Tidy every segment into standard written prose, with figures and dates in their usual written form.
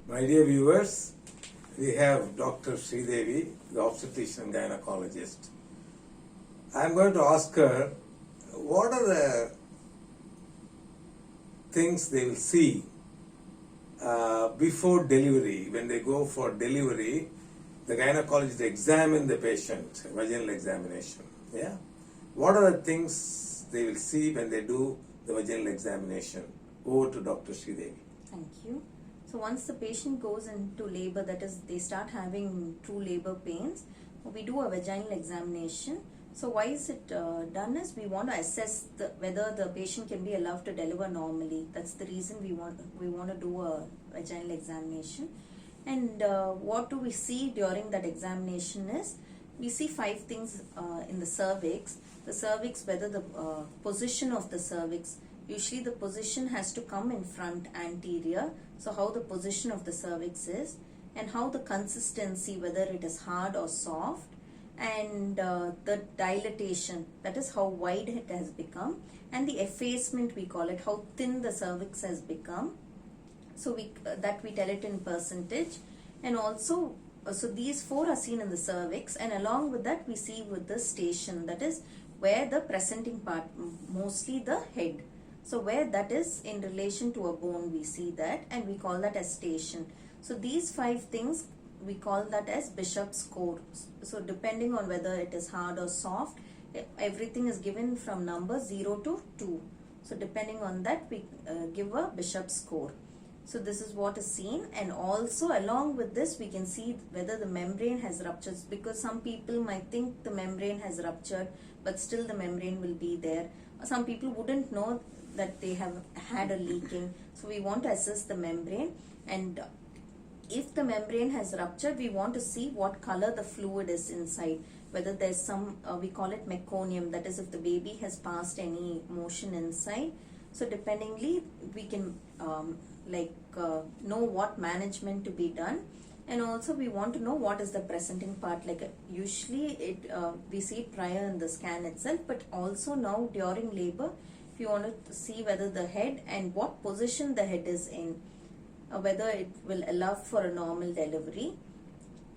My dear viewers, we have Dr. Sridevi, the obstetrician gynecologist. I am going to ask her what are the things they will see before delivery. When they go for delivery, the gynecologist examine the patient, vaginal examination. Yeah. What are the things they will see when they do the vaginal examination? Over to Dr. Sridevi. Thank you. So once the patient goes into labor, that is, they start having true labor pains, we do a vaginal examination. So why is it done is we want to assess whether the patient can be allowed to deliver normally. That's the reason we want to do a vaginal examination. And what do we see during that examination is, we see 5 things in the cervix. The cervix, whether the position of the cervix, usually the position has to come in front, anterior. So how the position of the cervix is, and how the consistency, whether it is hard or soft, and the dilatation, that is how wide it has become, and the effacement, we call it, how thin the cervix has become. So we tell it in percentage. And also, so these 4 are seen in the cervix, and along with that we see with the station, that is where the presenting part, mostly the head. So where that is in relation to a bone, we see that, and we call that as station. So these 5 things, we call that as Bishop's score. So depending on whether it is hard or soft, everything is given from number 0 to 2. So depending on that, we give a Bishop's score. So this is what is seen, and also along with this we can see whether the membrane has ruptured, because some people might think the membrane has ruptured but still the membrane will be there. Some people wouldn't know that they have had a leaking. So we want to assess the membrane, and if the membrane has ruptured, we want to see what color the fluid is inside, whether there's some, we call it meconium, that is if the baby has passed any motion inside. So dependingly we can know what management to be done. And also we want to know what is the presenting part. Like usually we see it prior in the scan itself, but also now during labor, if you want to see whether the head and what position the head is in, whether it will allow for a normal delivery,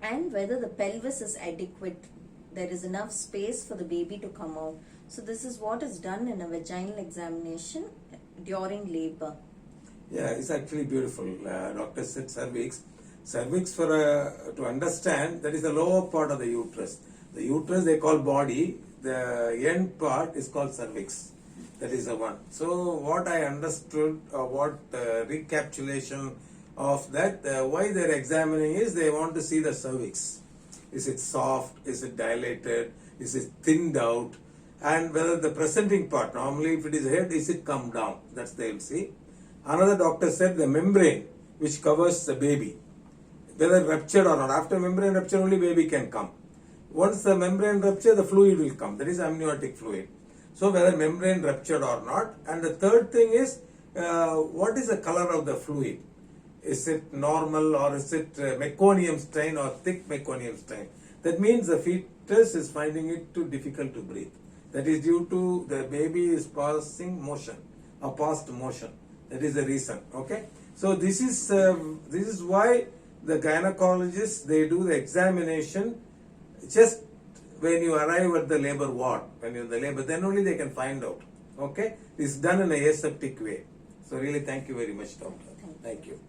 and whether the pelvis is adequate, there is enough space for the baby to come out. So this is what is done in a vaginal examination during labor. Yeah, it's actually beautiful. Doctor said cervix. Cervix, to understand, that is the lower part of the uterus. The uterus they call body, the end part is called cervix. That is the one. So what I understood, what recapitulation of that, why they're examining is they want to see the cervix. Is it soft? Is it dilated? Is it thinned out? And whether the presenting part, normally if it is head, is it come down? That's they will see. Another doctor said the membrane which covers the baby, whether ruptured or not. After membrane rupture, only baby can come. Once the membrane rupture, the fluid will come. That is amniotic fluid. So whether membrane ruptured or not. And the third thing is, what is the color of the fluid? Is it normal, or is it meconium stain or thick meconium stain? That means the fetus is finding it too difficult to breathe. That is due to the baby is passing motion or past motion. That is the reason. Okay. So this is why the gynecologists, they do the examination just when you arrive at the labor ward, when you're in the labor, then only they can find out. Okay. It's done in a aseptic way. So really thank you very much, doctor. Thank you.